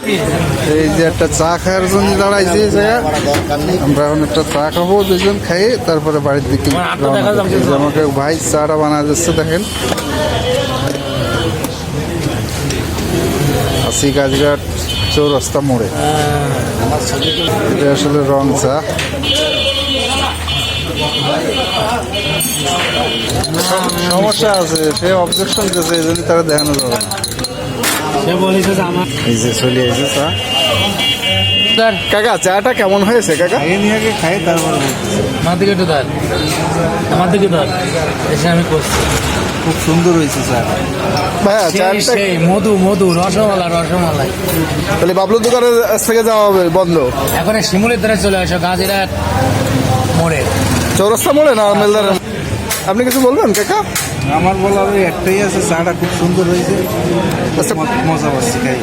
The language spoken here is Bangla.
এই যে একটা চা খাওয়ার জন্য দাঁড়াইছি, আমরা এখন একটা চা খাবো, দুজন খাই তারপরে বাড়ির দিকে আমাকে ভাই চাটা বানা যাচ্ছে। দেখেন আশি গাছঘাট চৌরাস্তা মোড়ে, এটা আসলে রং চা। সমস্যা আছে, সে অবজেকশন দিয়েছে, এই জন্য তারা দেখানো যাবে না। এই যে চলে এসে চা। কাকা চাটা কেমন হয়েছে কাকা? খাই তারপর আমার দিকে একটু ধর, আমার দিকে ধর, এসে আমি করছি। খুব সুন্দর হয়েছে স্যার। ভাইয়া চাটা মধু মধু রসমালাই রসমালাই। তাহলে বাবলুর দোকানের থেকে যাওয়া হবে বন্ধ এখন শিমুলের ধারে চলে আসো, গাজিরাট মোড়ে, চৌরাস্তা মোড়ে না মেলদার। আপনি কিছু বলবেন কাকা? আমার বলার একটাই আছে, চাটা খুব সুন্দর হয়েছে, মজা পাচ্ছি খাই।